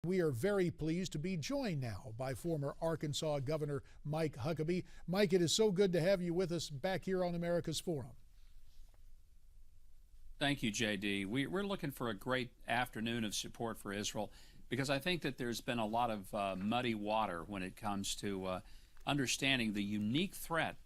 We are very pleased to be joined now by former Arkansas Governor Mike Huckabee. Mike, it is so good to have you with us back here on America's Forum. Thank you, JD. We're looking for a great afternoon of support for Israel because I think that there's been a lot of muddy water when it comes to understanding the unique threat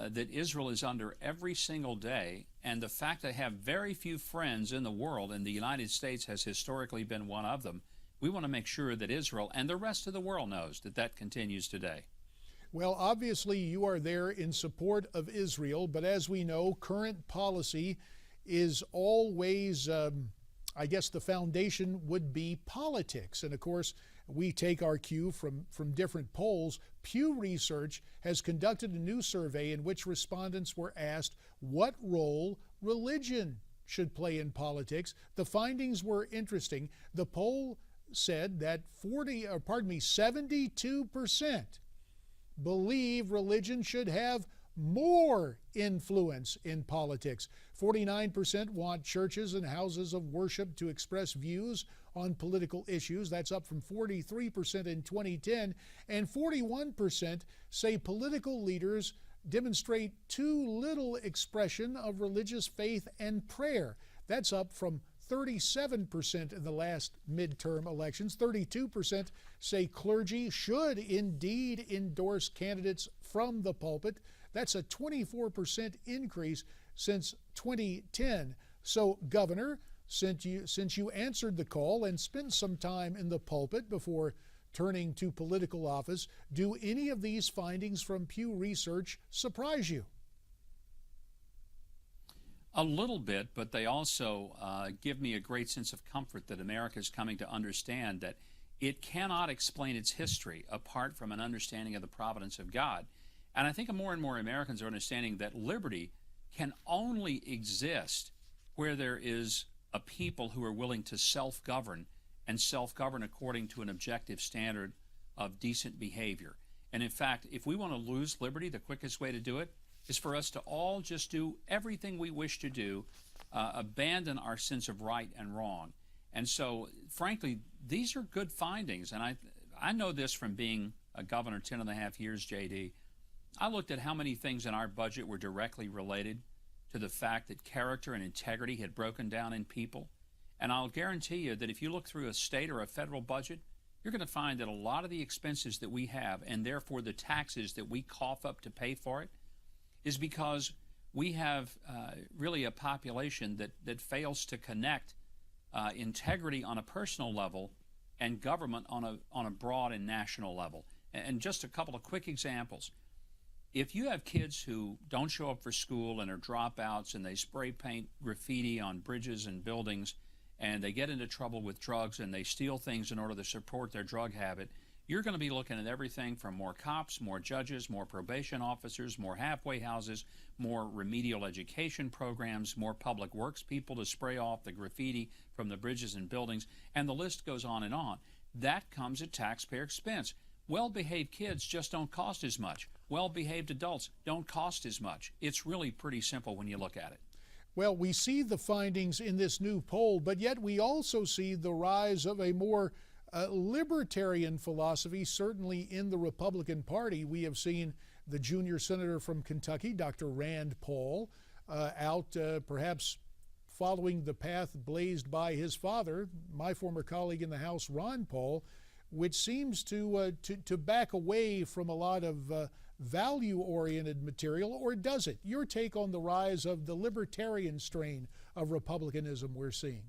that Israel is under every single day, and the fact they have very few friends in the world, and the United States has historically been one of them. We want to make sure that Israel and the rest of the world knows that that continues today. Well, obviously you are there in support of Israel, but as we know, current policy is always, I guess the foundation would be politics. And of course, we take our cue from different polls. Pew Research has conducted a new survey in which respondents were asked what role religion should play in politics. The findings were interesting. The poll said that 72% believe religion should have more influence in politics. 49% want churches and houses of worship to express views on political issues. That's up from 43% in 2010. And 41% say political leaders demonstrate too little expression of religious faith and prayer. That's up from 37% in the last midterm elections. 32% say clergy should indeed endorse candidates from the pulpit. That's a 24% increase since 2010. So, Governor, since you answered the call and spent some time in the pulpit before turning to political office, do any of these findings from Pew Research surprise you? A little bit, but they also give me a great sense of comfort that America is coming to understand that it cannot explain its history apart from an understanding of the providence of God. And I think more and more Americans are understanding that liberty can only exist where there is a people who are willing to self-govern and self-govern according to an objective standard of decent behavior. And in fact, if we want to lose liberty, the quickest way to do it is for us to all just do everything we wish to do, abandon our sense of right and wrong. And so, frankly, these are good findings. And I know this from being a governor 10 and a half years, JD. I looked at how many things in our budget were directly related to the fact that character and integrity had broken down in people. And I'll guarantee you that if you look through a state or a federal budget, you're going to find that a lot of the expenses that we have, and therefore the taxes that we cough up to pay for it, is because we have really a population that fails to connect integrity on a personal level and government on a broad and national level. And just a couple of quick examples. If you have kids who don't show up for school and are dropouts and they spray paint graffiti on bridges and buildings and they get into trouble with drugs and they steal things in order to support their drug habit, you're going to be looking at everything from more cops, more judges, more probation officers, more halfway houses, more remedial education programs, more public works people to spray off the graffiti from the bridges and buildings, and the list goes on and on. That comes at taxpayer expense. Well-behaved kids just don't cost as much. Well-behaved adults don't cost as much. It's really pretty simple when you look at it. Well, we see the findings in this new poll, but yet we also see the rise of a more libertarian philosophy, certainly in the Republican Party. We have seen the junior senator from Kentucky, Dr. Rand Paul, out perhaps following the path blazed by his father, my former colleague in the House, Ron Paul, which seems to back away from a lot of value-oriented material, or does it? Your take on the rise of the libertarian strain of republicanism we're seeing?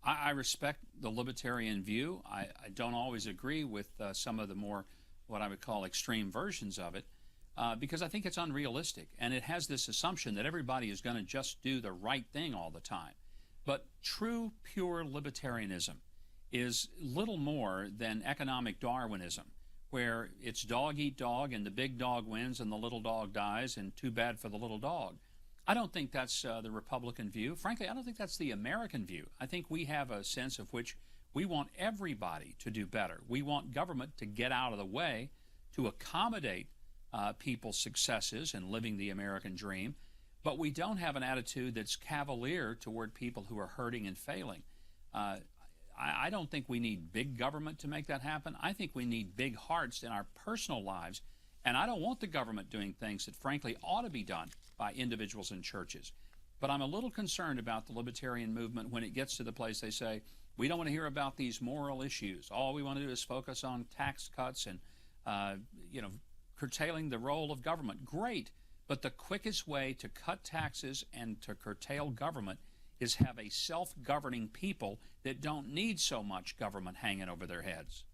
I respect the libertarian view. I don't always agree with some of the more, what I would call, extreme versions of it, because I think it's unrealistic. And it has this assumption that everybody is going to just do the right thing all the time. But true, pure libertarianism is little more than economic Darwinism, where it's dog eat dog and the big dog wins and the little dog dies, and too bad for the little dog. I don't think that's the Republican view. Frankly, I don't think that's the American view. I think we have a sense of which we want everybody to do better. We want government to get out of the way to accommodate people's successes in living the American dream, but we don't have an attitude that's cavalier toward people who are hurting and failing. I don't think we need big government to make that happen. I think we need big hearts in our personal lives. And I don't want the government doing things that, frankly, ought to be done by individuals and churches. But I'm a little concerned about the libertarian movement when it gets to the place they say, we don't want to hear about these moral issues. All we want to do is focus on tax cuts and, curtailing the role of government. Great. But the quickest way to cut taxes and to curtail government is have a self-governing people that don't need so much government hanging over their heads.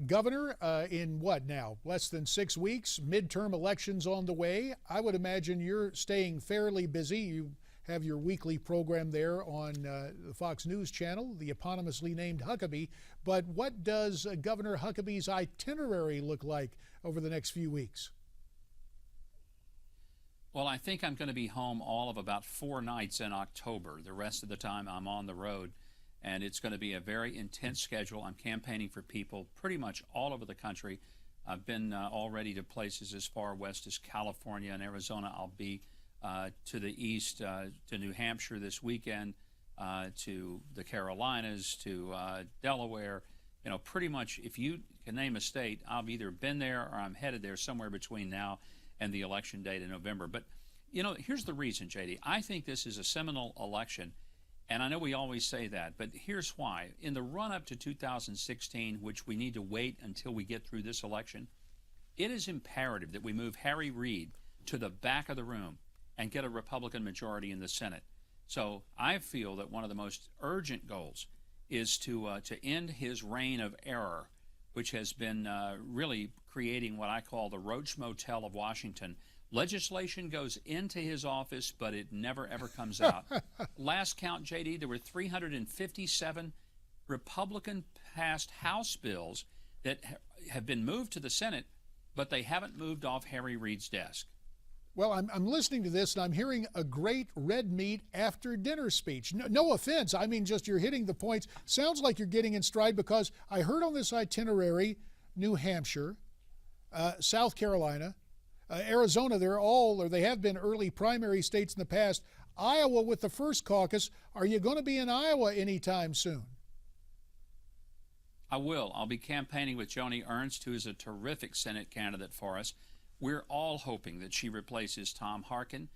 Governor, in what now? Less than 6 weeks, midterm elections on the way. I would imagine you're staying fairly busy. You have your weekly program there on the Fox News channel, the eponymously named Huckabee. But what does Governor Huckabee's itinerary look like over the next few weeks? Well, I think I'm going to be home all of about 4 nights in October. The rest of the time I'm on the road, and it's going to be a very intense schedule. I'm campaigning for people pretty much all over the country. I've been already to places as far west as California and Arizona. I'll be to the east, to New Hampshire this weekend, to the Carolinas, to Delaware. You know, pretty much if you can name a state, I've either been there or I'm headed there somewhere between now and the election date in November. But, you know, here's the reason, JD. I think this is a seminal election, and I know we always say that, but here's why. In the run-up to 2016, which we need to wait until we get through this election, it is imperative that we move Harry Reid to the back of the room and get a Republican majority in the Senate. So I feel that one of the most urgent goals is to end his reign of error, which has been really creating what I call the Roach Motel of Washington. Legislation goes into his office, but it never, ever comes out. Last count, JD, there were 357 Republican-passed House bills that have been moved to the Senate, but they haven't moved off Harry Reid's desk. Well, I'm listening to this and I'm hearing a great red meat after dinner speech. No offense. I mean, just you're hitting the points. Sounds like you're getting in stride, because I heard on this itinerary New Hampshire, South Carolina, Arizona. They have been early primary states in the past. Iowa with the first caucus. Are you going to be in Iowa anytime soon? I will. I'll be campaigning with Joni Ernst, who is a terrific Senate candidate for us. We're all hoping that she replaces Tom Harkin.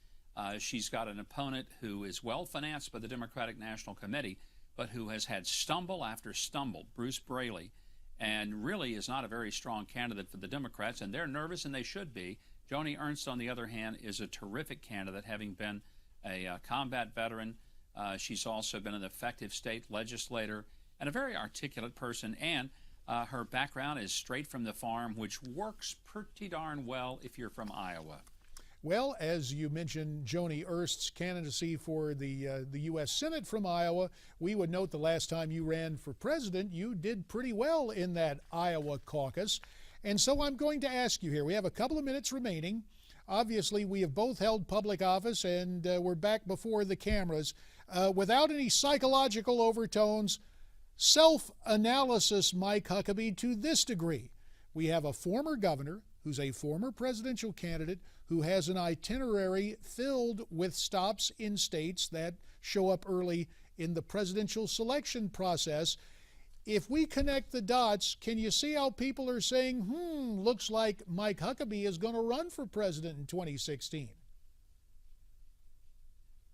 She's got an opponent who is well financed by the Democratic National Committee, but who has had stumble after stumble, Bruce Braley, and really is not a very strong candidate for the Democrats, and they're nervous, and they should be. Joni Ernst, on the other hand, is a terrific candidate, having been a combat veteran. She's also been an effective state legislator and a very articulate person, and her background is straight from the farm, which works pretty darn well if you're from Iowa. Well, as you mentioned, Joni Ernst's candidacy for the U.S. Senate from Iowa, we would note the last time you ran for president, you did pretty well in that Iowa caucus. And so I'm going to ask you here, we have a couple of minutes remaining. Obviously, we have both held public office, and we're back before the cameras. Without any psychological overtones, self-analysis, Mike Huckabee, to this degree. We have a former governor who's a former presidential candidate who has an itinerary filled with stops in states that show up early in the presidential selection process. If we connect the dots, can you see how people are saying, looks like Mike Huckabee is going to run for president in 2016?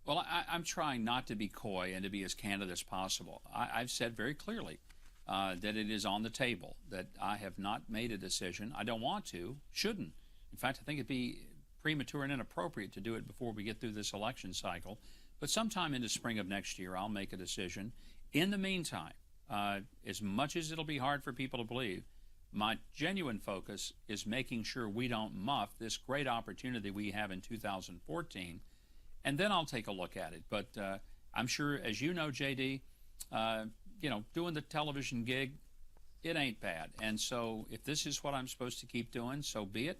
Well, I'm trying not to be coy and to be as candid as possible. I've said very clearly that it is on the table, that I have not made a decision. I don't want to, shouldn't. In fact, I think it'd be premature and inappropriate to do it before we get through this election cycle. But sometime in the spring of next year, I'll make a decision. In the meantime, as much as it'll be hard for people to believe, my genuine focus is making sure we don't muff this great opportunity we have in 2014. And then I'll take a look at it. But I'm sure, as you know, JD, doing the television gig, it ain't bad. And so if this is what I'm supposed to keep doing, so be it.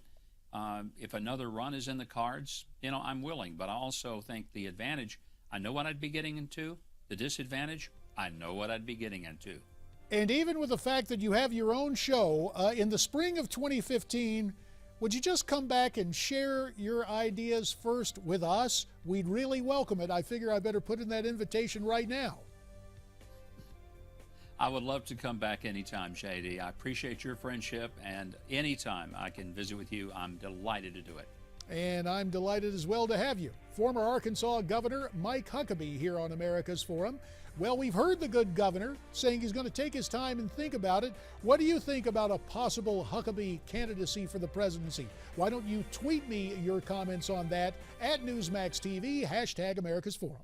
If another run is in the cards, I'm willing. But I also think the advantage, I know what I'd be getting into. The disadvantage, I know what I'd be getting into. And even with the fact that you have your own show, in the spring of 2015, would you just come back and share your ideas first with us? We'd really welcome it. I figure I better put in that invitation right now. I would love to come back anytime, JD. I appreciate your friendship, and anytime I can visit with you, I'm delighted to do it. And I'm delighted as well to have you. Former Arkansas Governor Mike Huckabee here on America's Forum. Well, we've heard the good governor saying he's going to take his time and think about it. What do you think about a possible Huckabee candidacy for the presidency? Why don't you tweet me your comments on that at Newsmax TV, #America's Forum.